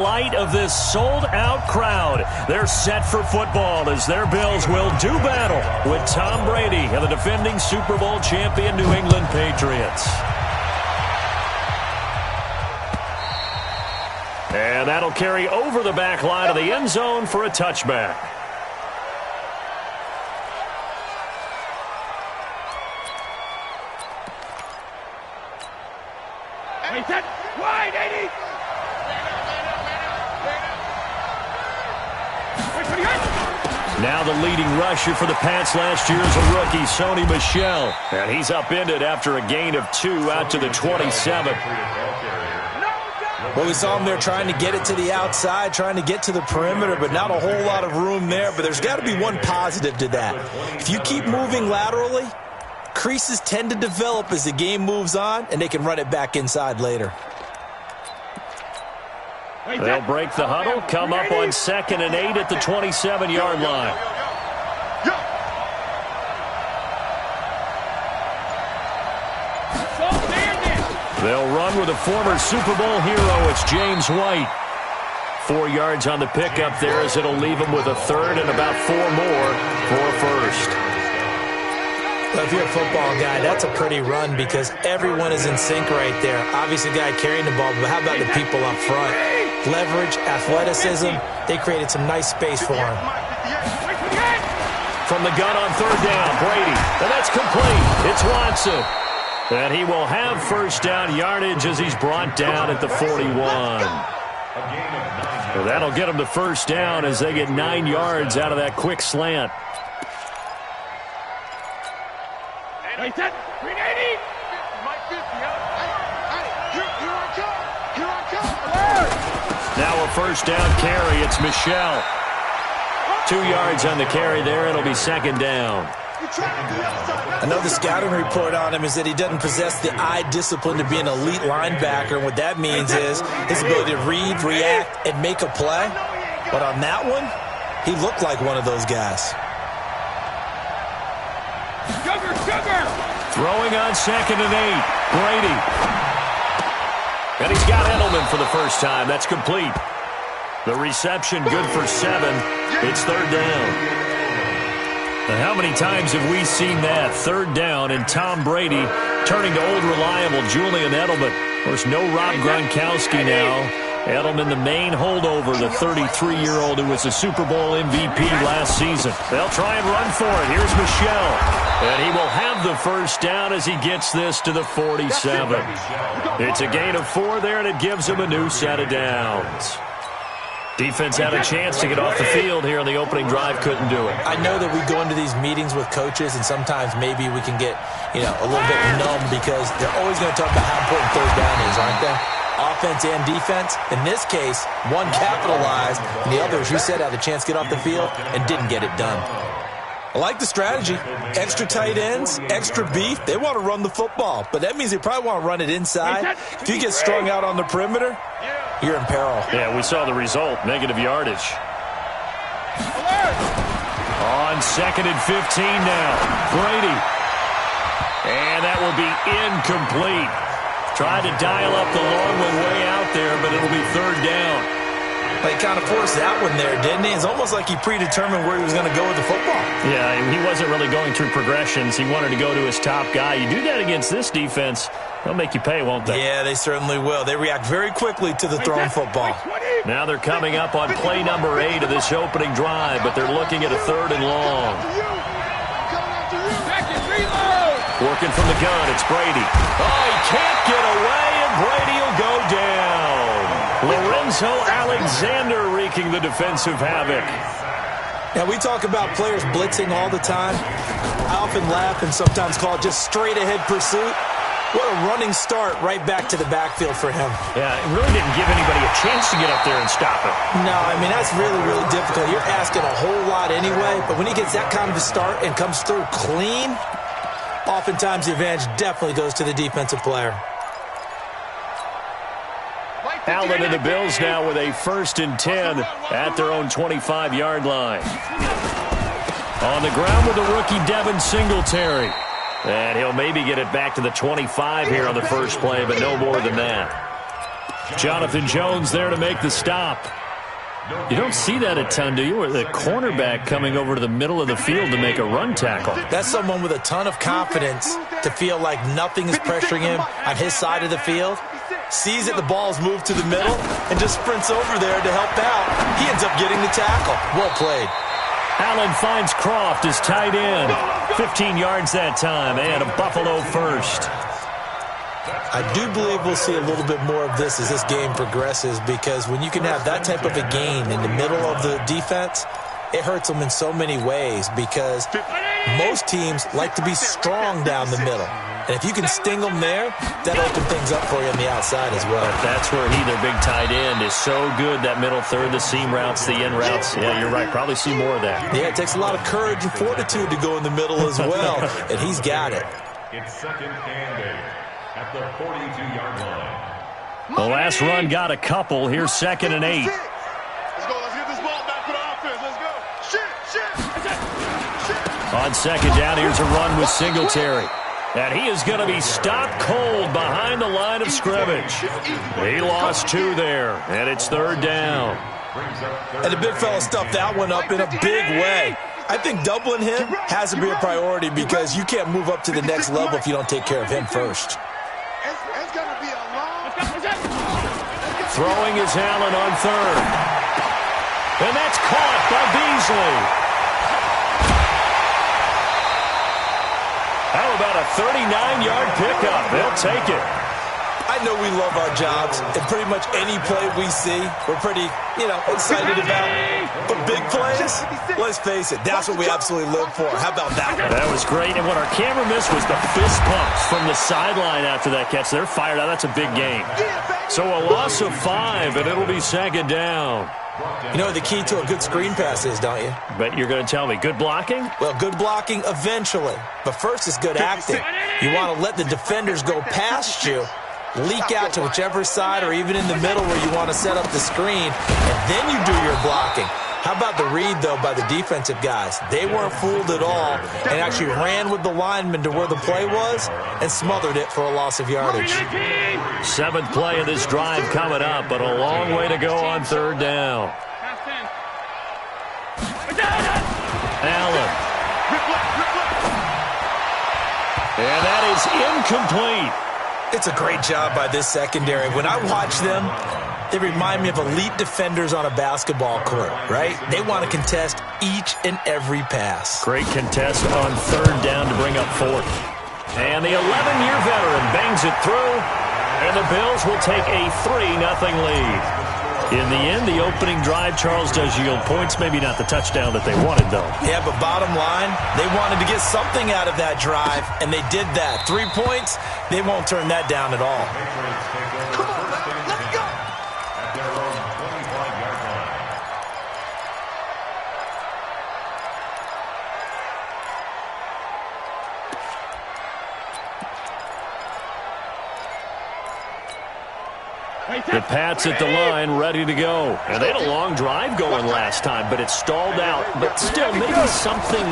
Light of this sold-out crowd. They're set for football as their Bills will do battle with Tom Brady and the defending Super Bowl champion New England Patriots. And that'll carry over the back line of the end zone for a touchback. Hey, set wide, 80. Now the leading rusher for the Pats last year is a rookie, Sony Michel. And he's upended after a gain of 2 out to the 27. Well, we saw him there trying to get it to the outside, trying to get to the perimeter, but not a whole lot of room there. But there's got to be one positive to that. If you keep moving laterally, creases tend to develop as the game moves on, and they can run it back inside later. They'll break the huddle, come up on 2nd and 8 at the 27-yard line. They'll run with a former Super Bowl hero. It's James White. 4 yards on the pickup there as it'll leave him with a third and about 4 more for a first. Well, if you're a football guy, that's a pretty run because everyone is in sync right there. Obviously, the guy carrying the ball, but how about the people up front? Leverage, athleticism, they created some nice space for him. From the gun on 3rd down, Brady, and that's complete. It's Watson. And he will have first down yardage as he's brought down at the 41. Well, that'll get him the first down as they get 9 yards out of that quick slant. Now a first down carry. It's Michel. 2 yards on the carry there. It'll be 2nd down. Another scouting report on him is that he doesn't possess the eye discipline to be an elite linebacker. And what that means is his ability to read, react, and make a play. But on that one, he looked like one of those guys. Throwing on 2nd and 8. Brady. And he's got Edelman for the first time. That's complete. The reception good for 7. It's 3rd down. Now, how many times have we seen that? 3rd down and Tom Brady turning to old reliable Julian Edelman. Of course, no Rob Gronkowski now. Edelman, the main holdover, the 33-year-old who was a Super Bowl MVP last season. They'll try and run for it. Here's Michel. And he will have the first down as he gets this to the 47. It's a gain of 4 there, and it gives him a new set of downs. Defense had a chance to get off the field here on the opening drive, couldn't do it. I know that we go into these meetings with coaches, and sometimes maybe we can get, a little bit numb because they're always going to talk about how important 3rd down is, aren't they? Offense and defense. In this case, one capitalized, and the other, as you said, had a chance to get off the field and didn't get it done. I like the strategy. Extra tight ends, extra beef. They want to run the football, but that means they probably want to run it inside. If you get strung out on the perimeter, you're in peril. Yeah, we saw the result, negative yardage. On 2nd and 15 now, Brady. And that will be incomplete. Tried to dial up the long one way out there, but it'll be 3rd down. He kind of forced that one there, didn't he? It's almost like he predetermined where he was going to go with the football. Yeah, he wasn't really going through progressions. He wanted to go to his top guy. You do that against this defense, they'll make you pay, won't they? Yeah, they certainly will. They react very quickly to the thrown football. Now they're coming up on play number 8 of this opening drive, but they're looking at a 3rd and long. Working from the gun, it's Brady. Oh, he can't get away, and Brady will go down. Lorenzo Alexander wreaking the defensive havoc. Now, we talk about players blitzing all the time. I often laugh and sometimes call it just straight-ahead pursuit. What a running start right back to the backfield for him. Yeah, it really didn't give anybody a chance to get up there and stop it. No, I mean, that's really, really difficult. You're asking a whole lot anyway, but when he gets that kind of a start and comes through clean, oftentimes the advantage definitely goes to the defensive player. Allen and the Bills now with a 1st and 10 at their own 25-yard line. On the ground with the rookie Devin Singletary. And he'll maybe get it back to the 25 here on the first play, but no more than that. Jonathan Jones there to make the stop. You don't see that a ton, do you? Where the cornerback coming over to the middle of the field to make a run tackle. That's someone with a ton of confidence to feel like nothing is pressuring him on his side of the field. Sees that the ball's moved to the middle and just sprints over there to help out. He ends up getting the tackle. Well played. Allen finds Croft as tight end. 15 yards that time and a Buffalo first. I do believe we'll see a little bit more of this as this game progresses, because when you can have that type of a gain in the middle of the defense, it hurts them in so many ways, because most teams like to be strong down the middle. And if you can sting them there, that'll open things up for you on the outside as well. That's where their big tight end, is so good, that middle third, the seam routes, the in routes. Yeah, you're right. Probably see more of that. Yeah, it takes a lot of courage and fortitude to go in the middle as well, and he's got it. It's second and 8 at the 42-yard line. The last run got a couple. Here's second and 8. Let's go. Let's get this ball back for the offense. Let's go. Shit. On second down, here's a run with Singletary. And he is going to be stopped cold behind the line of scrimmage. He lost 2 there, and it's third down. And the big fella stuffed that one up in a big way. I think doubling him has to be a priority, because you can't move up to the next level if you don't take care of him first. It's going to be a long. Throwing is Allen on third. And that's caught by Beasley. How about a 39-yard pickup? They'll take it. I know we love our jobs, and pretty much any play we see, we're pretty, excited about. But big plays, let's face it, that's what we absolutely live for. How about that one? That was great, and what our camera missed was the fist pumps from the sideline after that catch. They're fired out. That's a big game. So a loss of 5, and it'll be second down. You know what the key to a good screen pass is, don't you? But you're going to tell me, good blocking? Well, good blocking eventually. But first is good acting. You want to let the defenders go past you, leak out to whichever side or even in the middle where you want to set up the screen, and then you do your blocking. How about the read, though, by the defensive guys? They weren't fooled at all and actually ran with the lineman to where the play was and smothered it for a loss of yardage. 7th play of this drive coming up, but a long way to go on third down. Allen. And that is incomplete. It's a great job by this secondary. When I watch them, they remind me of elite defenders on a basketball court, right? They want to contest each and every pass. Great contest on third down to bring up 4th. And the 11-year veteran bangs it through, and the Bills will take a 3-0 lead. In the end, the opening drive, Charles, does yield points. Maybe not the touchdown that they wanted, though. Yeah, but bottom line, they wanted to get something out of that drive, and they did that. 3 points, they won't turn that down at all. Come on, let's go. At their own 25-yard line. The Pats at the line, ready to go. And they had a long drive going last time, but it stalled out. But still, maybe something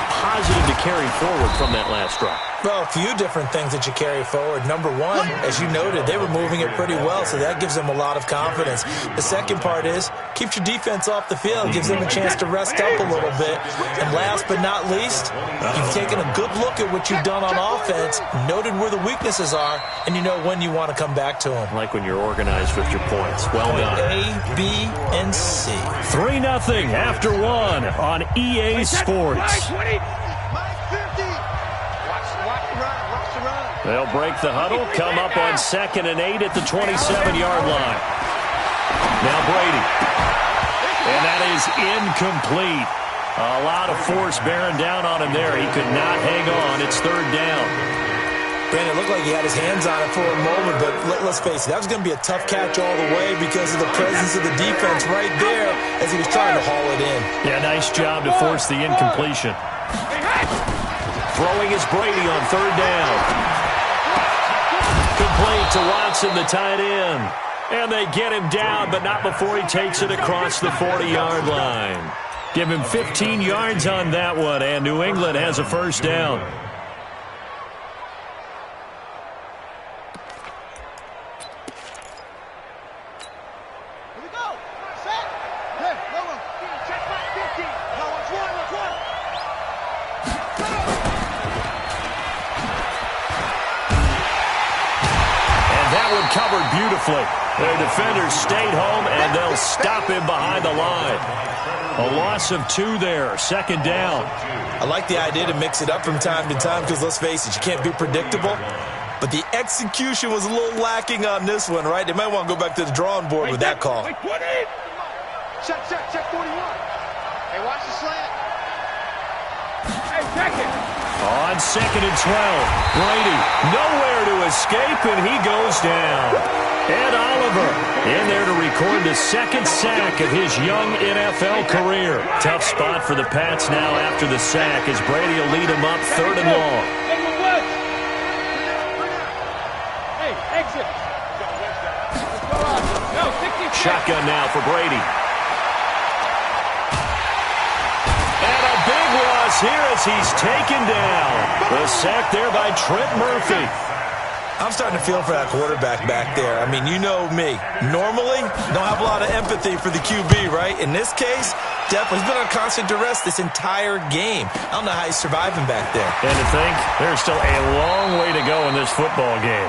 positive to carry forward from that last drive. Well, a few different things that you carry forward. Number one, as you noted, they were moving it pretty well, so that gives them a lot of confidence. The second part is, keeps your defense off the field, gives them a chance to rest up a little bit. And last but not least, you've taken a good look at what you've done on offense, noted where the weaknesses are, and you know when you want to come back to them. Like when you're organized with your points. Well done. A, B, and C. 3-0 after 1 on EA Sports. They'll break the huddle, come up on 2nd and 8 at the 27-yard line. Now Brady. And that is incomplete. A lot of force bearing down on him there. He could not hang on. It's third down. Brandon, it looked like he had his hands on it for a moment, but let's face it, that was going to be a tough catch all the way because of the presence of the defense right there as he was trying to haul it in. Yeah, nice job to force the incompletion. Throwing is Brady on third down. Complete to Watson, the tight end. And they get him down, but not before he takes it across the 40-yard line. Give him 15 yards on that one, and New England has a first down. covered beautifully. Their defenders stayed home, and they'll stop him behind the line. A loss of 2 there, second down. I like the idea to mix it up from time to time because, let's face it, you can't be predictable. But the execution was a little lacking on this one, right? They might want to go back to the drawing board with that call. Check 41. Hey, watch the slant. Hey, check it. On second and 12, Brady nowhere to escape, and he goes down. Ed Oliver in there to record the second sack of his young NFL career. Tough spot for the Pats now after the sack as Brady will lead him up 3rd and long. Hey, exit. Shotgun now for Brady. And a big loss here as he's taken down. The sack there by Trent Murphy. I'm starting to feel for that quarterback back there. I mean, you know me. Normally, don't have a lot of empathy for the QB, right? In this case, definitely he's been on constant duress this entire game. I don't know how he's surviving back there. And to think, there's still a long way to go in this football game.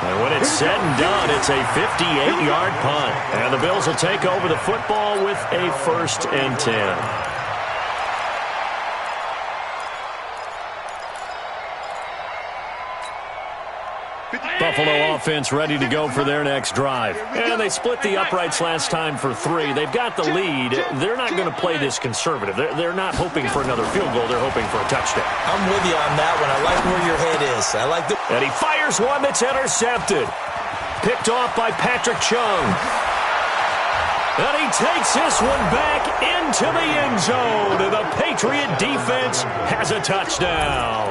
And when it's said and done, it's a 58-yard punt. And the Bills will take over the football with a 1st and 10. Buffalo offense ready to go for their next drive. And they split the uprights last time for 3. They've got the lead. They're not going to play this conservative. They're not hoping for another field goal. They're hoping for a touchdown. I'm with you on that one. I like where your head is. I like the... And he fires one that's intercepted. Picked off by Patrick Chung. And he takes this one back into the end zone. And the Patriot defense has a touchdown.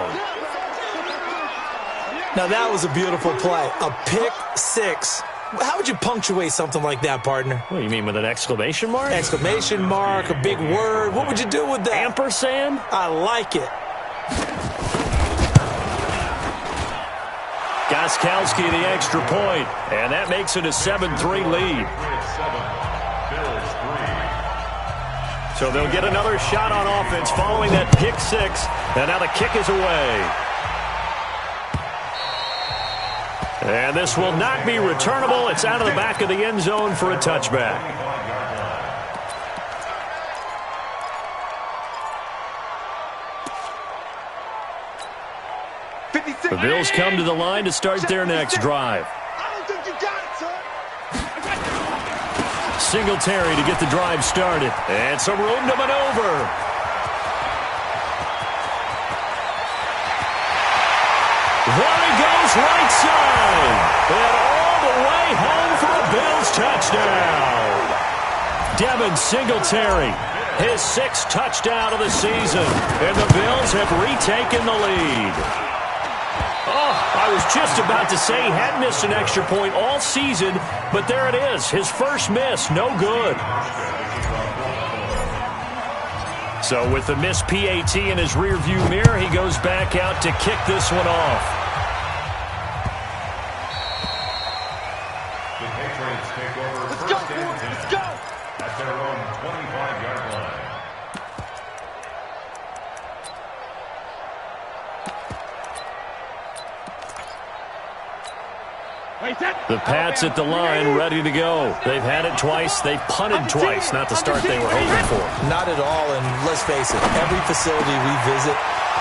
Now, that was a beautiful play. A pick 6. How would you punctuate something like that, partner? What do you mean, with an exclamation mark? Exclamation mark, a big word. What would you do with that? Ampersand? I like it. Gostkowski the extra point, and that makes it a 7-3 lead. So they'll get another shot on offense following that pick 6, and now the kick is away. And this will not be returnable. It's out of the back of the end zone for a touchback. The Bills come to the line to start their next drive. I don't think you got it, son. Singletary to get the drive started. And some room to maneuver. There he goes, right side. And all the way home for a Bills touchdown. Devin Singletary, his 6th touchdown of the season. And the Bills have retaken the lead. Oh, I was just about to say he hadn't missed an extra point all season, but there it is. His first miss, no good. So with the missed PAT in his rearview mirror, he goes back out to kick this one off. The Patriots take over Let's first go, and 10 let's go. at their own 25-yard line. The Pats at the line, ready to go. They've had it twice. They've punted twice. Not the start they were hoping for. Not at all, and let's face it, every facility we visit,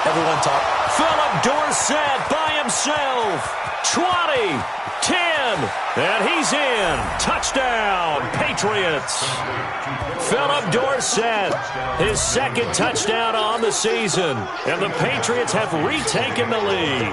everyone talks. Philip Dorsett by himself. 20, 10, and he's in. Touchdown, Patriots. Philip Dorsett, his 2nd touchdown on the season. And the Patriots have retaken the lead.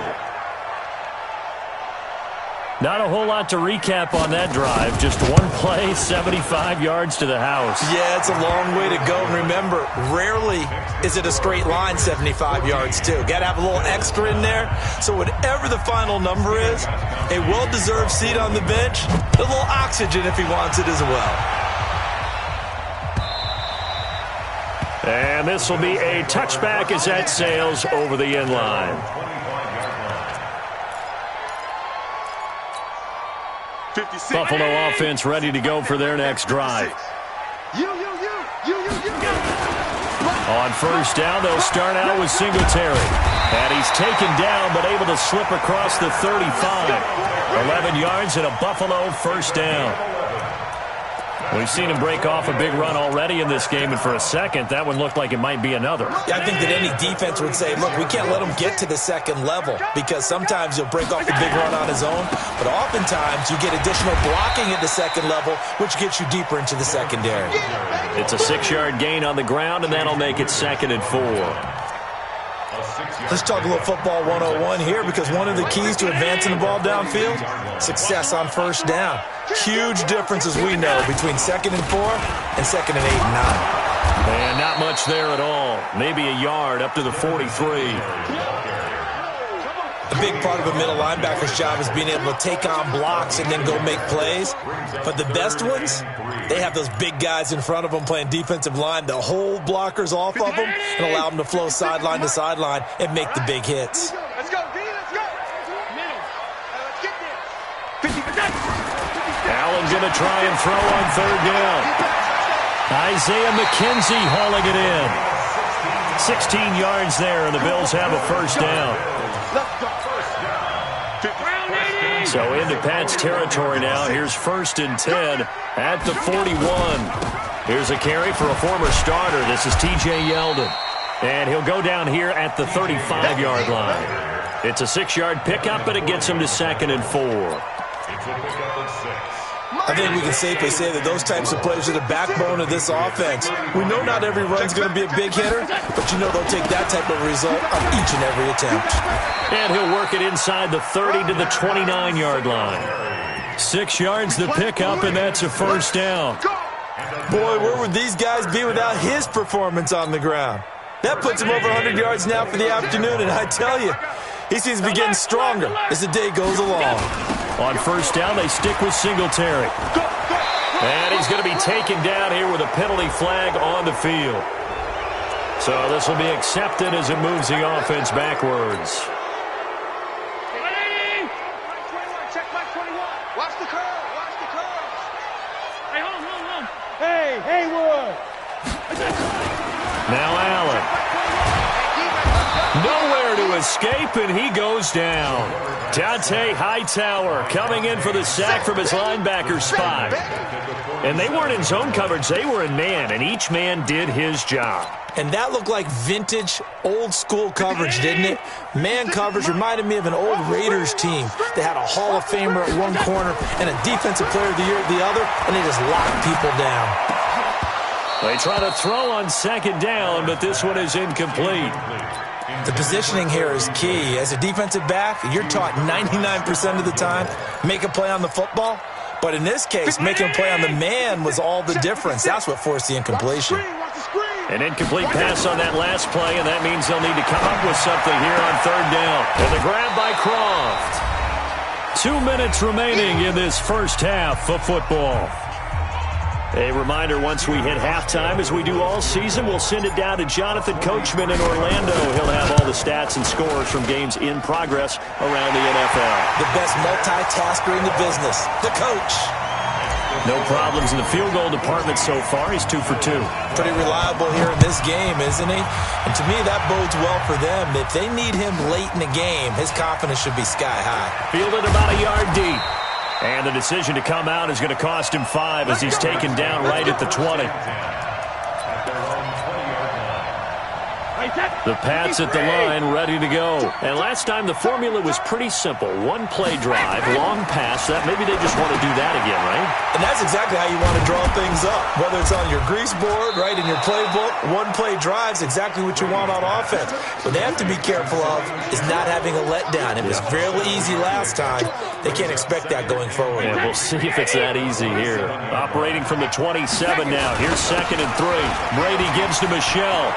Not a whole lot to recap on that drive. Just one play, 75 yards to the house. Yeah, it's a long way to go. And remember, rarely is it a straight line 75 yards, too. Got to have a little extra in there. So whatever the final number is, a well-deserved seat on the bench, a little oxygen if he wants it as well. And this will be a touchback as that sails over the end line. 56. Buffalo offense ready to go for their next drive. You. On first down, they'll start out with Singletary. And he's taken down, but able to slip across the 35. 11 yards and a Buffalo first down. We've seen him break off a big run already in this game, and for a second, that one looked like it might be another. Yeah, I think that any defense would say, look, we can't let him get to the second level because sometimes he'll break off the big run on his own, but oftentimes you get additional blocking at the second level, which gets you deeper into the secondary. It's a 6-yard gain on the ground, and that'll make it 2nd and 4. Let's talk a little football 101 here because one of the keys to advancing the ball downfield, success on first down. Huge difference, as we know, between 2nd and 4 and 2nd and 8 and 9. And not much there at all. Maybe a yard up to the 43. A big part of a middle linebacker's job is being able to take on blocks and then go make plays. But the best ones, they have those big guys in front of them playing defensive line that hold blockers off of them and allow them to flow sideline to sideline and make the big hits. Let's go, D, let's go. Middle. Let's get there. 50%. Allen going to try and throw on third down. Isaiah McKenzie hauling it in. 16 yards there, and the Bills have a first down. So into Pat's territory now. Here's 1st and 10 at the 41. Here's a carry for a former starter. This is T.J. Yeldon. And he'll go down here at the 35-yard line. It's a 6-yard pickup, but it gets him to 2nd and 4. I think we can safely say that those types of plays are the backbone of this offense. We know not every run's going to be a big hitter, but you know they'll take that type of result on each and every attempt. And he'll work it inside the 30 to the 29-yard line. 6 yards the pickup, and that's a first down. Boy, where would these guys be without his performance on the ground? That puts him over 100 yards now for the afternoon, and I tell you, he seems to be getting stronger as the day goes along. On first down, they stick with Singletary. And he's going to be taken down here with a penalty flag on the field. So this will be accepted as it moves the offense backwards. Check back 21. Watch the curve. Watch the curve. Hey, hold on. Hey, Haywood. Now Allen. Nowhere to escape, and he goes down. Dante Hightower coming in for the sack from his linebacker spot. And they weren't in zone coverage. They were in man, and each man did his job. And that looked like vintage, old-school coverage, didn't it? Man coverage reminded me of an old Raiders team. They had a Hall of Famer at one corner and a Defensive Player of the Year at the other, and they just locked people down. They try to throw on 2nd down, but this one is incomplete. The positioning here is key. As a defensive back, you're taught 99% of the time, make a play on the football. But in this case, making a play on the man was all the difference. That's what forced the incompletion. An incomplete pass on that last play, and that means they'll need to come up with something here on 3rd down. And the grab by Croft. 2 minutes remaining in this first half of football. A reminder, once we hit halftime, as we do all season, we'll send it down to Jonathan Coachman in Orlando. He'll have all the stats and scores from games in progress around the NFL. The best multitasker in the business, the coach. No problems in the field goal department so far. He's 2 for 2. Pretty reliable here in this game, isn't he? And to me, that bodes well for them. If they need him late in the game, his confidence should be sky high. Fielded about a yard deep. And the decision to come out is going to cost him 5 as he's taken down right at the 20. The Pats at the line, ready to go. And last time the formula was pretty simple. 1 play drive, long pass. That maybe they just want to do that again, right? And that's exactly how you want to draw things up. Whether it's on your grease board, right, in your playbook, 1 play drive's exactly what you want on offense. What they have to be careful of is not having a letdown. It was fairly easy last time. They can't expect that going forward. And we'll see if it's that easy here. Operating from the 27 now. Here's 2nd and 3. Brady gives to Michelle.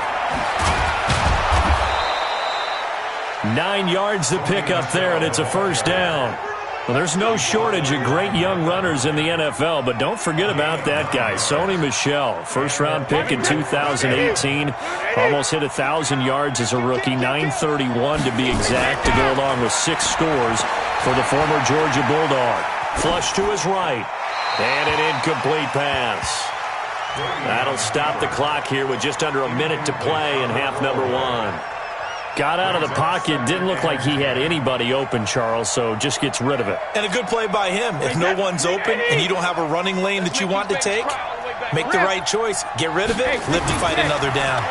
9 yards to pick up there, and it's a first down. Well, there's no shortage of great young runners in the NFL, but don't forget about that guy, Sony Michel. First-round pick in 2018. Almost hit 1,000 yards as a rookie, 931 to be exact, to go along with 6 scores for the former Georgia Bulldog. Flush to his right, and an incomplete pass. That'll stop the clock here with just under a minute to play in half number one. Got out of the pocket. Didn't look like he had anybody open, Charles, so just gets rid of it. And a good play by him. If no one's open and you don't have a running lane that you want to take, make the right choice. Get rid of it. Live to fight another down.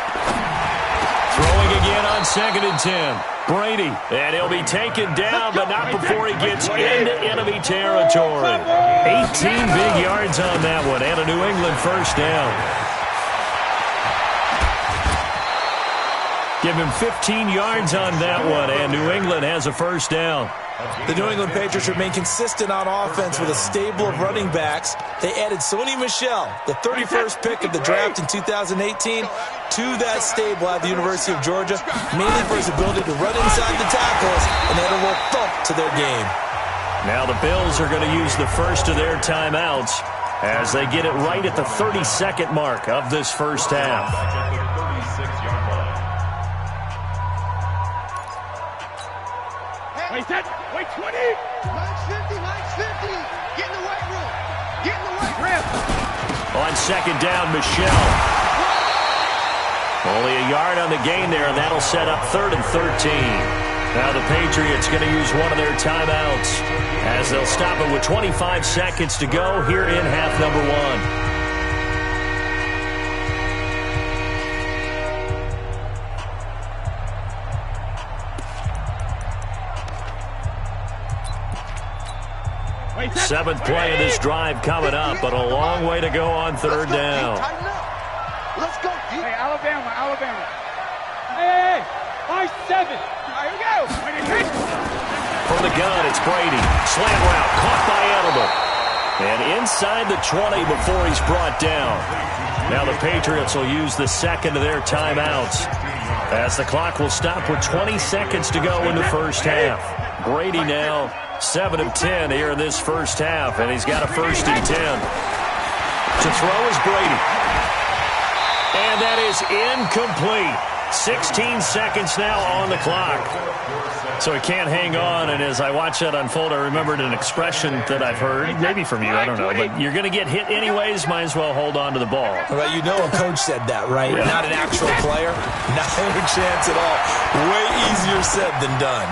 Throwing again on 2nd and 10. Brady, and he'll be taken down, but not before he gets into enemy territory. 18 big yards on that one, and a New England first down. Give him 15 yards on that one, and New England has a first down. The New England Patriots remain consistent on offense with a stable of running backs. They added Sony Michel, the 31st pick of the draft in 2018, to that stable at the University of Georgia, mainly for his ability to run inside the tackles and add a little thump to their game. Now the Bills are going to use the first of their timeouts as they get it right at the 30-second mark of this first half. Wait, set. Wait, 20. Mine's 50. Mine's 50. Get in the weight room. Get in the weight room. On second down, Michel. Only a yard on the gain there, and that'll set up 3rd and 13. Now the Patriots going to use one of their timeouts as they'll stop it with 25 seconds to go here in half number one. Seventh play of this drive coming up, but a long way to go on 3rd down. Let's go. Hey, Alabama. Hey, 5-7. Here we go. From the gun, it's Brady. Slant route, caught by Edelman. And inside the 20 before he's brought down. Now the Patriots will use the second of their timeouts as the clock will stop with 20 seconds to go in the first half. Brady now 7 of 10 here in this first half, and he's got a 1st and 10. To throw is Brady. And that is incomplete. 16 seconds now on the clock. So he can't hang on, and as I watch that unfold, I remembered an expression that I've heard, maybe from you, I don't know, but you're going to get hit anyways, might as well hold on to the ball. Well, you know a coach said that, right? Yeah. Not an actual player. Not a chance at all. Way easier said than done.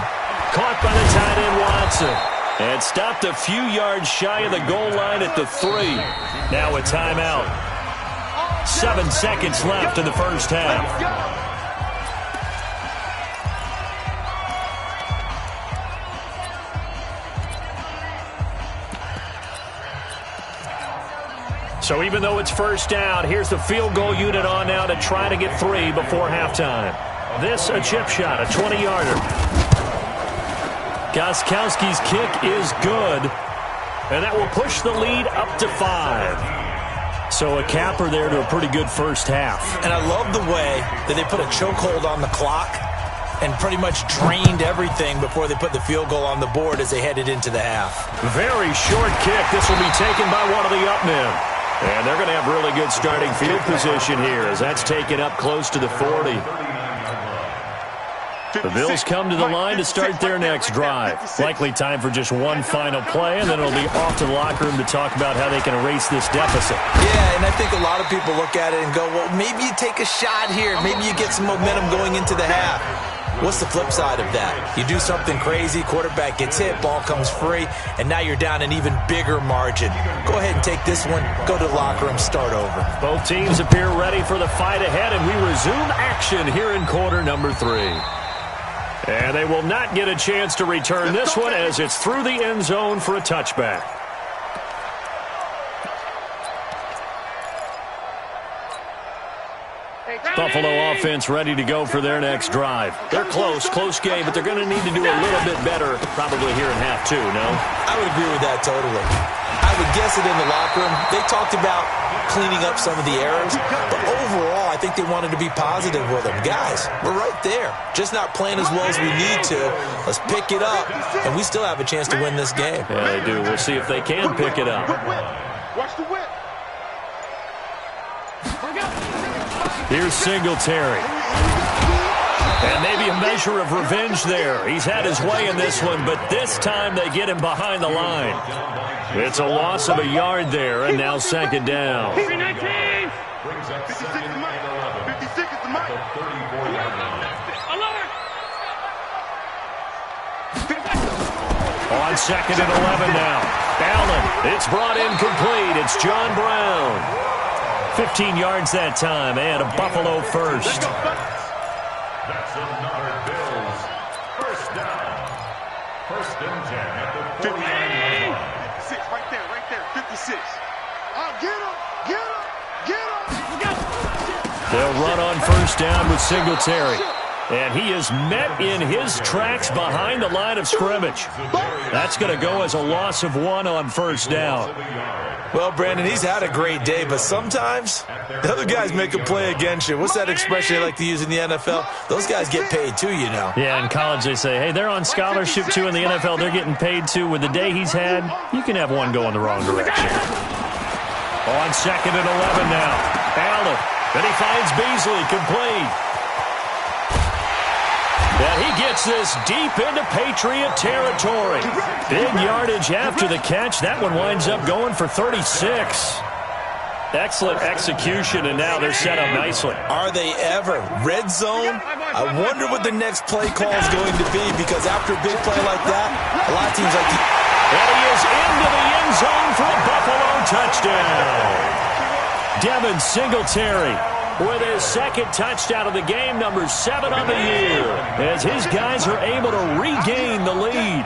Caught by the tight end, Watson. And stopped a few yards shy of the goal line at the 3. Now a timeout. 7 seconds left in the first half. So even though it's first down, here's the field goal unit on now to try to get 3 before halftime. This a chip shot, a 20-yarder. Gostkowski's kick is good, and that will push the lead up to 5. So a capper there to a pretty good first half. And I love the way that they put a chokehold on the clock and pretty much drained everything before they put the field goal on the board as they headed into the half. Very short kick. This will be taken by one of the up men. And they're going to have really good starting field position here as that's taken up close to the 40. The Bills come to the line to start their next drive. Likely time for just one final play, and then it'll be off to the locker room to talk about how they can erase this deficit. Yeah, and I think a lot of people look at it and go, well, maybe you take a shot here. Maybe you get some momentum going into the half. What's the flip side of that? You do something crazy, quarterback gets hit, ball comes free, and now you're down an even bigger margin. Go ahead and take this one, go to the locker room, start over. Both teams appear ready for the fight ahead, and we resume action here in quarter number 3. And they will not get a chance to return this one as it's through the end zone for a touchback. Buffalo offense ready to go for their next drive. They're close game, but they're going to need to do a little bit better probably here in half 2, no? I would agree with that totally. I would guess it in the locker room. They talked about cleaning up some of the errors, but overall, I think they wanted to be positive with them. Guys, we're right there. Just not playing as well as we need to. Let's pick it up, and we still have a chance to win this game. Yeah, they do. We'll see if they can pick it up. Watch the whip. Here's Singletary. And maybe a measure of revenge there. He's had his way in this one, but this time they get him behind the line. It's a loss of a yard there, and now second down. 56 is mine. 56 is the mic. The 34-yard line. I love it. On 2nd and 11 now. Allen, it's brought in complete. It's John Brown. 15 yards that time, and a Buffalo first. That's another Bills. First down. First and 10 at the 49-yard line. 56, right there, 56. Get him, get him, get him. They'll run on first down with Singletary. And he is met in his tracks behind the line of scrimmage. That's going to go as a loss of 1 on first down. Well, Brandon, he's had a great day, but sometimes the other guys make a play against you. What's that expression they like to use in the NFL? Those guys get paid too, you know. Yeah, in college they say, hey, they're on scholarship too. In the NFL, they're getting paid too. With the day he's had, you can have one go in the wrong direction. On 2nd and 11 now. Allen, and he finds Beasley complete. And he gets this deep into Patriot territory. Big yardage after the catch. That one winds up going for 36. Excellent execution, and now they're set up nicely. Are they ever? Red zone? I wonder what the next play call is going to be, because after a big play like that, a lot of teams like to... And he is into the end zone for a Buffalo touchdown. Devin Singletary with his second touchdown of the game, number 7 on the year, as his guys are able to regain the lead.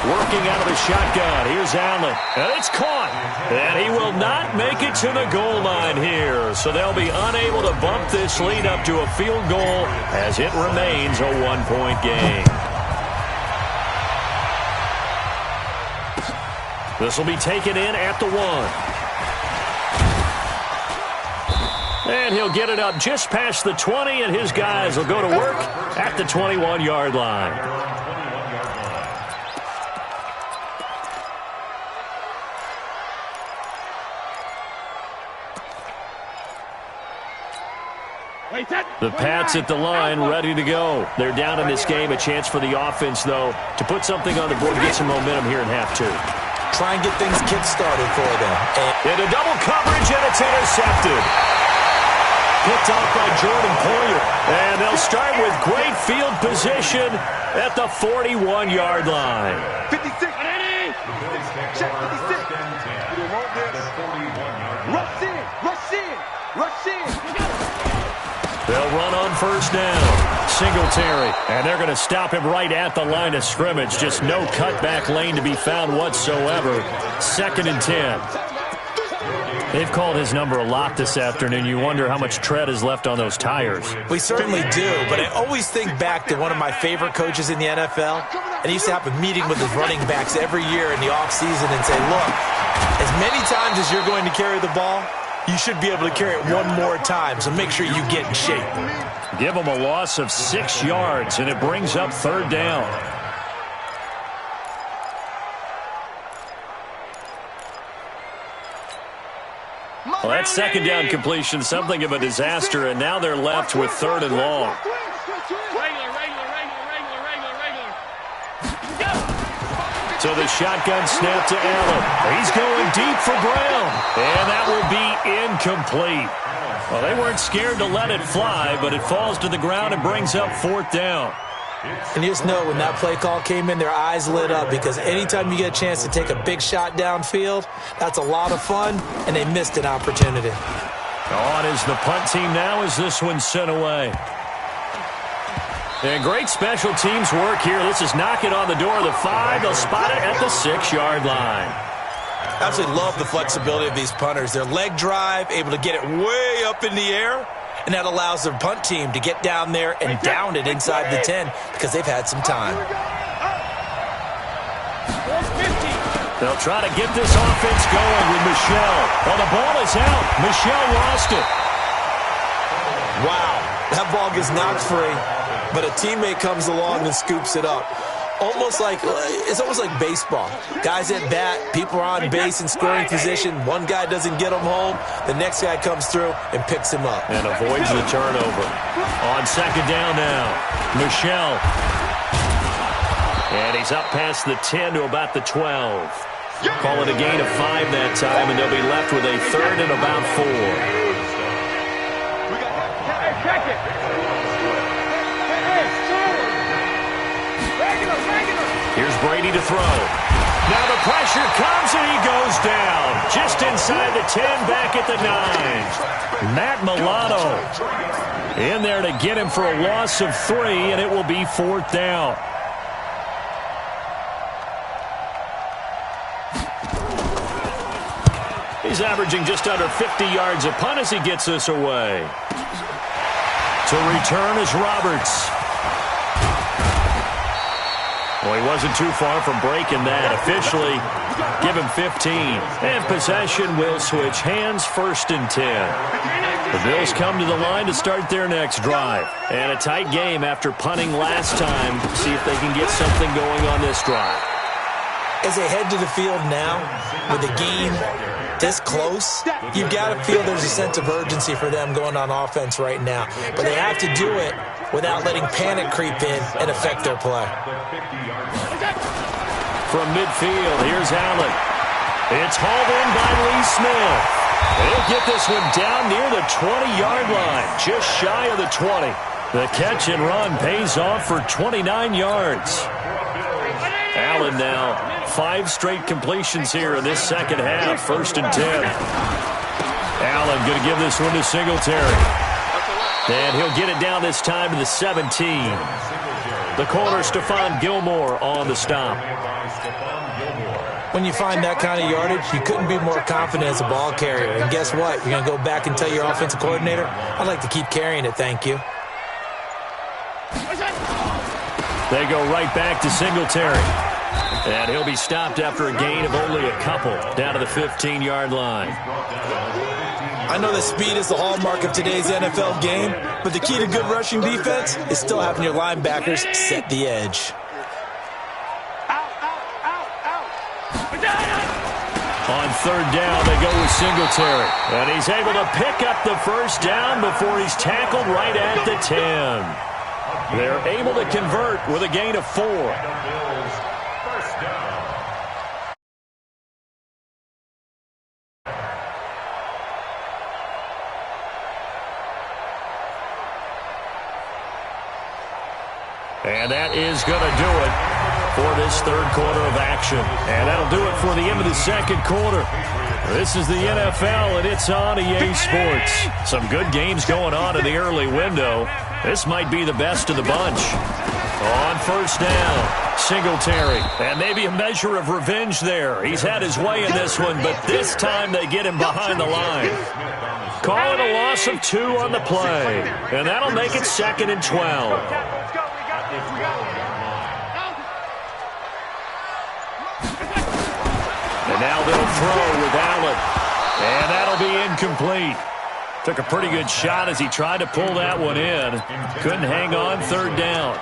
Working out of the shotgun, here's Allen, and it's caught. And he will not make it to the goal line here, so they'll be unable to bump this lead up to a field goal as it remains a 1-point game. This will be taken in at the 1. And he'll get it up just past the 20, and his guys will go to work at the 21-yard line. The Pats at the line, ready to go. They're down in this game. A chance for the offense, though, to put something on the board to get some momentum here in half 2. Try and get things kick-started for them. Into double coverage, and it's intercepted. Picked off by Jordan Poyer. And they'll start with great field position at the 41-yard line. 56. Check 56. Rush in, rush in, rush in. They'll run on first down. Singletary. And they're going to stop him right at the line of scrimmage. Just no cutback lane to be found whatsoever. 2nd and 10. They've called his number a lot this afternoon. You wonder how much tread is left on those tires. We certainly do, but I always think back to one of my favorite coaches in the NFL, and he used to have a meeting with his running backs every year in the offseason and say, look, as many times as you're going to carry the ball, you should be able to carry it one more time, so make sure you get in shape. Give them a loss of 6 yards, and it brings up 3rd down. Well, that 2nd down completion, something of a disaster, and now they're left with 3rd and long. So the shotgun snap to Allen. He's going deep for Brown, and that will be incomplete. Well, they weren't scared to let it fly, but it falls to the ground and brings up 4th down. And you just know when that play call came in, their eyes lit up, because anytime you get a chance to take a big shot downfield, that's a lot of fun, and they missed an opportunity. On is the punt team now as this one's sent away. And great special teams work here. This is knocking on the door of the 5. They'll spot it at the 6-yard line. I absolutely love the flexibility of these punters. Their leg drive, able to get it way up in the air, and that allows their punt team to get down there and down it inside the 10 because they've had some time. They'll try to get this offense going with Michelle. Well, the ball is out. Michelle lost it. Wow, that ball gets knocked free, but a teammate comes along and scoops it up. It's almost like baseball. Guys at bat, people are on base in scoring position. One guy doesn't get him home. The next guy comes through and picks him up. And avoids the turnover. On 2nd down now, Michelle. And he's up past the 10 to about the 12. Call it a gain of 5 that time, and they'll be left with a third and about 4. Check it. Here's Brady to throw. Now the pressure comes, and he goes down. Just inside the 10, back at the 9. Matt Milano in there to get him for a loss of 3, and it will be 4th down. He's averaging just under 50 yards a punt as he gets this away. To return is Roberts. Well, he wasn't too far from breaking that. Officially, give him 15. And possession will switch hands, 1st and 10. The Bills come to the line to start their next drive. And a tight game after punting last time. See if they can get something going on this drive. As they head to the field now, with the game this close, you've got to feel there's a sense of urgency for them going on offense right now. But they have to do it without letting panic creep in and affect their play. From midfield, here's Allen. It's hauled in by Lee Smith. He'll get this one down near the 20-yard line, just shy of the 20. The catch and run pays off for 29 yards. Allen now 5 straight completions here in this second half, 1st and 10. Allen going to give this one to Singletary. And he'll get it down this time to the 17. The corner, Stephon Gilmore on the stop. When you find that kind of yardage, you couldn't be more confident as a ball carrier. And guess what? You're going to go back and tell your offensive coordinator, I'd like to keep carrying it, thank you. They go right back to Singletary. And he'll be stopped after a gain of only a couple, down to the 15-yard line. I know that speed is the hallmark of today's NFL game, but the key to good rushing defense is still having your linebackers set the edge. On 3rd down, they go with Singletary. And he's able to pick up the 1st down before he's tackled right at the 10. They're able to convert with a gain of 4. And that is going to do it for this 3rd quarter of action. And that'll do it for the end of the 2nd quarter. This is the NFL, and it's on EA Sports. Some good games going on in the early window. This might be the best of the bunch. On 1st down, Singletary. And maybe a measure of revenge there. He's had his way in this one, but this time they get him behind the line. Call it a loss of 2 on the play. And that'll make it 2nd and 12. And now they'll throw with Allen. And that'll be incomplete. Took a pretty good shot as he tried to pull that one in. Couldn't hang on, 3rd down.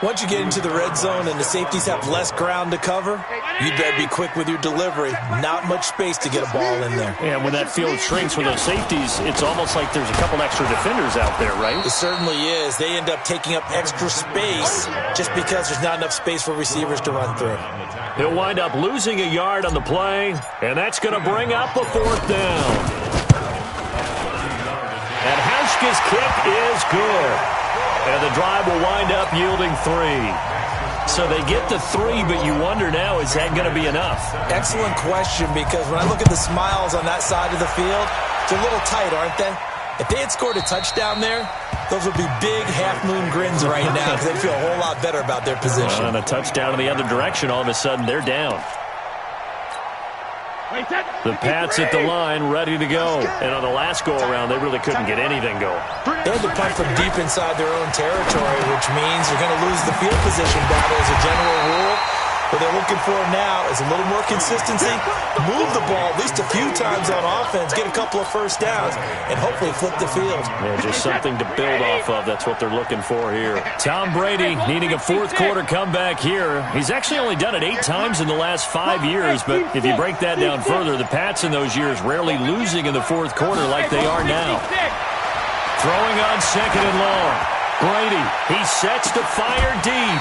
Once you get into the red zone and the safeties have less ground to cover, you better be quick with your delivery. Not much space to get a ball in there. And when that field shrinks for those safeties, it's almost like there's a couple extra defenders out there, right? It certainly is. They end up taking up extra space just because there's not enough space for receivers to run through. He'll wind up losing a yard on the play, and that's going to bring up a 4th down. And Hauschka's kick is good. And the drive will wind up yielding 3. So they get the 3, but you wonder now, is that going to be enough? Excellent question, because when I look at the smiles on that side of the field, they're a little tight, aren't they? If they had scored a touchdown there, those would be big half-moon grins right now because they'd feel a whole lot better about their position. And a touchdown in the other direction, all of a sudden, they're down. The Pats at the line, ready to go. And on the last go-around, they really couldn't get anything going. They had to punt from deep inside their own territory, which means you're going to lose the field position battle as a general rule. What they're looking for now is a little more consistency, move the ball at least a few times on offense, get a couple of 1st downs, and hopefully flip the field. Yeah, just something to build off of. That's what they're looking for here. Tom Brady needing a 4th quarter comeback here. He's actually only done it 8 times in the last 5 years, but if you break that down further, the Pats in those years rarely losing in the 4th quarter like they are now. Throwing on 2nd and long. Brady, he sets to fire deep.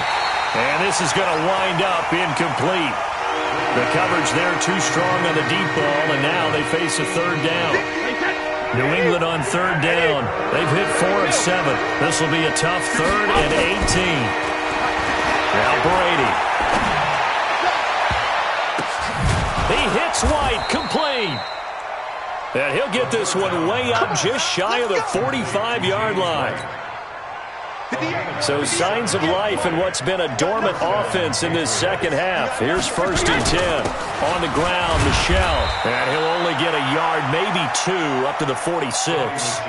And this is going to wind up incomplete. The coverage there too strong on the deep ball, and now they face a third down. New England on third down. They've hit 4 of 7. This will be a tough 3rd and 18. Now Brady. He hits White, complete. And he'll get this one way up just shy of the 45-yard line. So signs of life in what's been a dormant offense in this second half. Here's 1st and 10. On the ground, Michelle. And he'll only get a yard, maybe 2, up to the 46.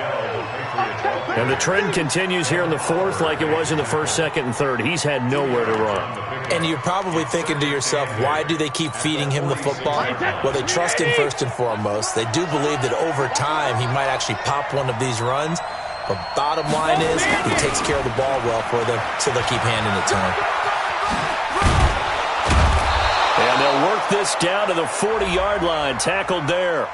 And the trend continues here in the 4th like it was in the 1st, 2nd, and 3rd. He's had nowhere to run. And you're probably thinking to yourself, why do they keep feeding him the football? Well, they trust him first and foremost. They do believe that over time he might actually pop one of these runs. But bottom line is, he takes care of the ball well for them, so they'll keep handing it to him. And they'll work this down to the 40-yard line, tackled there.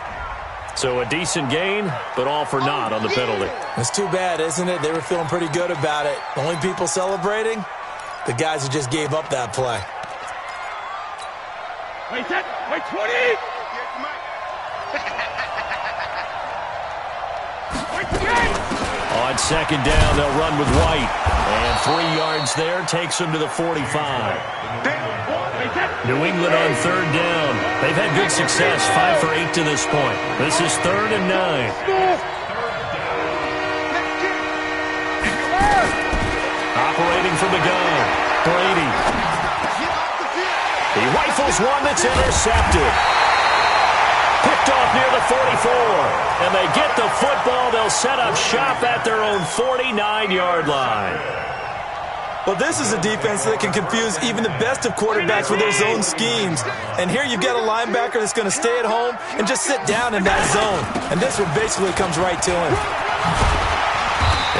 So a decent gain, but all for naught on the penalty. It's too bad, isn't it? They were feeling pretty good about it. The only people celebrating, the guys who just gave up that play. Wait, set. Wait, 20. On second down, they'll run with White. And 3 yards there takes them to the 45. New England on third down. They've had good success, 5 for 8 to this point. This is 3rd and 9. Operating from the gun, Brady. He rifles one that's intercepted. Picked off near the 44. And they get the football. They'll set up shop at their own 49-yard line. Well, this is a defense that can confuse even the best of quarterbacks with their zone schemes. And here you've got a linebacker that's going to stay at home and just sit down in that zone. And this one basically comes right to him.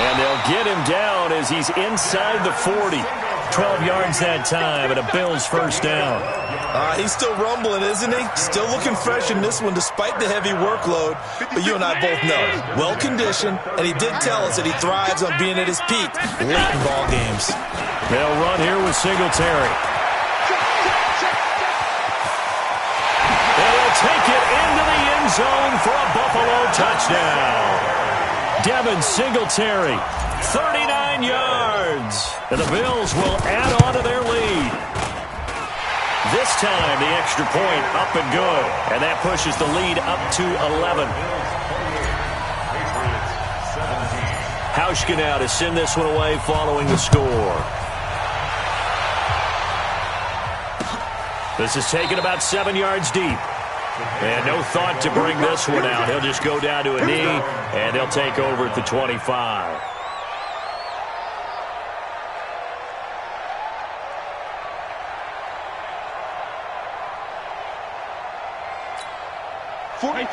And they'll get him down as he's inside the 40. 12 yards that time, and a Bills first down. He's still rumbling, isn't he? Still looking fresh in this one despite the heavy workload. But you and I both know, well-conditioned, and he did tell us that he thrives on being at his peak late in ball games. They'll run here with Singletary. And he'll take it into the end zone for a Buffalo touchdown. Devin Singletary, 39 yards. And the Bills will add on to their lead. This time, the extra point up and good. And that pushes the lead up to 11. Hauschka now to send this one away following the score. This is taken about 7 yards deep. And no thought to bring this one out. He'll just go down to a knee, and he'll take over at the 25.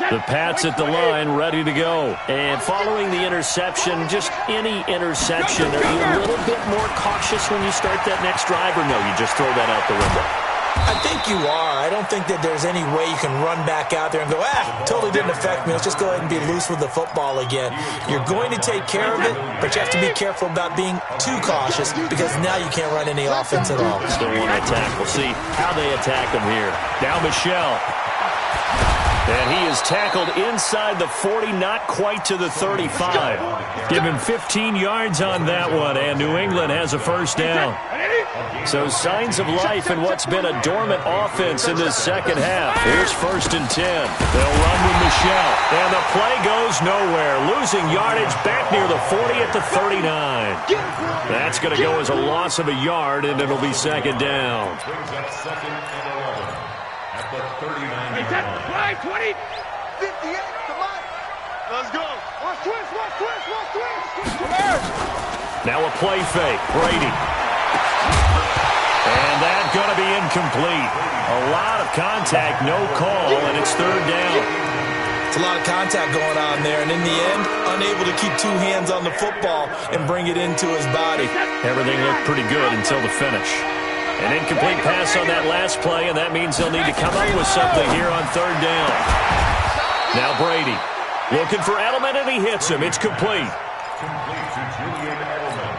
The Pats at the line, ready to go. And following the interception, just any interception, are you a little bit more cautious when you start that next drive, or no, you just throw that out the window? I think you are. I don't think that there's any way you can run back out there and go, totally didn't affect me. Let's just go ahead and be loose with the football again. You're going to take care of it, but you have to be careful about being too cautious because now you can't run any offense at all. Still want to attack. We'll see how they attack him here. Now Michelle. And he is tackled inside the 40, not quite to the 35. Give him 15 yards on that one, and New England has a first down. So signs of life in what's been a dormant offense in this second half. Here's 1st and 10. They'll run with Michelle, and the play goes nowhere. Losing yardage back near the 40 at the 39. That's going to go as a loss of a yard, and it'll be second down. Brings up 2nd and 11 at the 39-yard line. 20, 58, come on. Let's go. Watch twist, watch twist, watch twist. Now a play fake. Brady. And that's going to be incomplete. A lot of contact, no call, and it's third down. It's a lot of contact going on there, and in the end, unable to keep two hands on the football and bring it into his body. Everything looked pretty good until the finish. An incomplete pass on that last play, and that means they'll need to come up with something here on third down. Now Brady looking for Edelman, and he hits him. It's complete. Complete to Julian Edelman.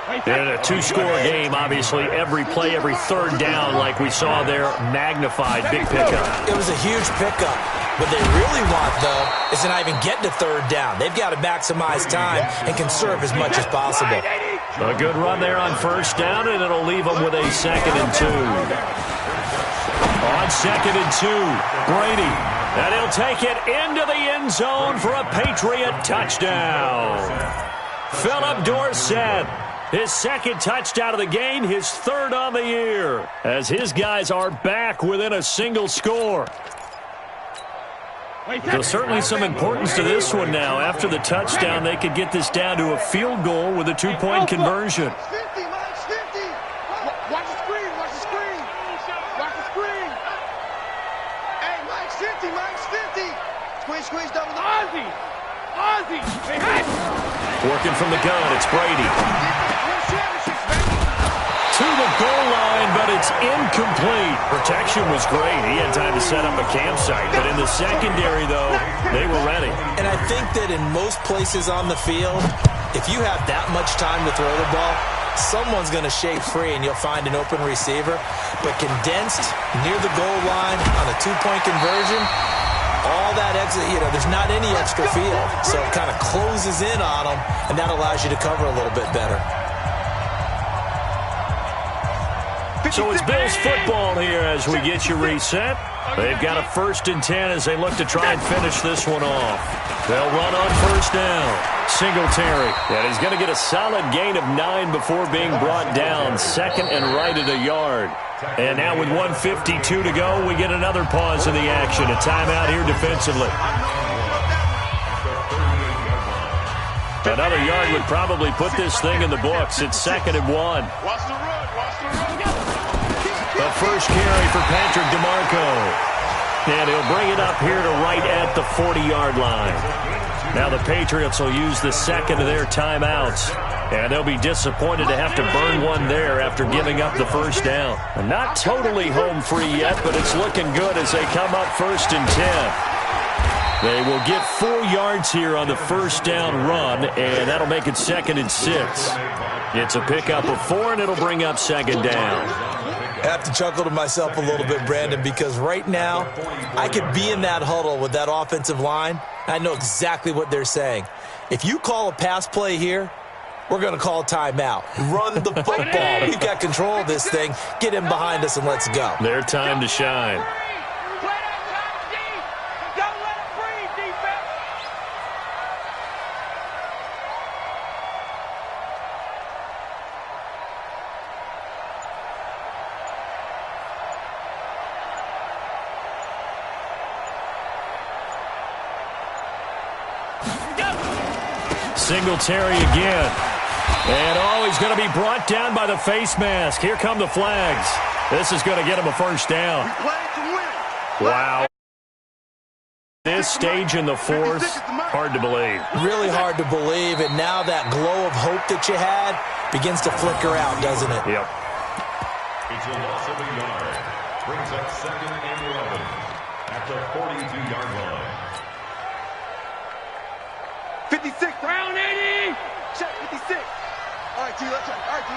In a two-score game, obviously, every play, every third down, like we saw there, magnified. Big pickup. It was a huge pickup. What they really want, though, is to not even get to third down. They've got to maximize time and conserve as much as possible. A good run there on first down, and it'll leave them with a 2nd and 2. On 2nd and 2, Brady. And he'll take it into the end zone for a Patriot touchdown. Philip Dorsett, his 2nd touchdown of the game, his 3rd on the year, as his guys are back within a single score. There's certainly some importance to this one now. After the touchdown, they could get this down to a field goal with a 2-point conversion. Watch the screen, watch the screen. Watch the screen. Hey, Mike's 50, Mike's 50. Squeeze, double the Ozzy. Hey. Working from the gun, it's Brady. To the goal line, but it's incomplete. Protection was great. He had time to set up a campsite. But in the secondary, though, they were ready. And I think that in most places on the field, if you have that much time to throw the ball, someone's going to shake free and you'll find an open receiver. But condensed near the goal line on a 2-point conversion, all that exit, there's not any extra field. So it kind of closes in on them, and that allows you to cover a little bit better. So it's Bills football here as we get you reset. They've got a 1st and 10 as they look to try and finish this one off. They'll run on first down. Singletary. And he's going to get a solid gain of 9 before being brought down. 2nd and right at a yard. And now with 1:52 to go, we get another pause in the action. A timeout here defensively. Another yard would probably put this thing in the books. It's 2nd and 1. Watch the run. The first carry for Patrick DeMarco. And he'll bring it up here to right at the 40-yard line. Now the Patriots will use the 2nd of their timeouts. And they'll be disappointed to have to burn one there after giving up the first down. Not totally home free yet, but it's looking good as they come up 1st and 10. They will get 4 yards here on the first down run, and that'll make it 2nd and 6. It's a pickup of 4, and it'll bring up 2nd down. I have to chuckle to myself a little bit, Brandon, because right now I could be in that huddle with that offensive line. I know exactly what they're saying. If you call a pass play here, we're going to call timeout. Run the football. We've got control of this thing. Get him behind us and let's go. Their time to shine. Singletary again. And, he's going to be brought down by the face mask. Here come the flags. This is going to get him a first down. Wow. This stage in the 4th, hard to believe. Really hard to believe, and now that glow of hope that you had begins to flicker out, doesn't it? Yep. It's a loss of a yard. Brings up 2nd and 11 at the 42-yard line. 56, round 80. Check 56. All right, T, let's check. All right, T.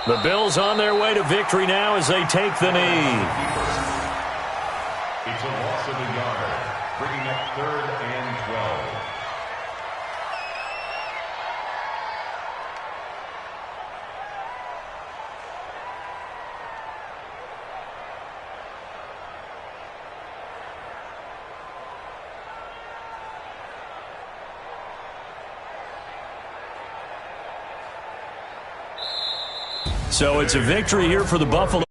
The Bills on their way to victory now as they take the knee. It's a loss of a yard, bringing up 3rd and 12. So it's a victory here for the Buffalo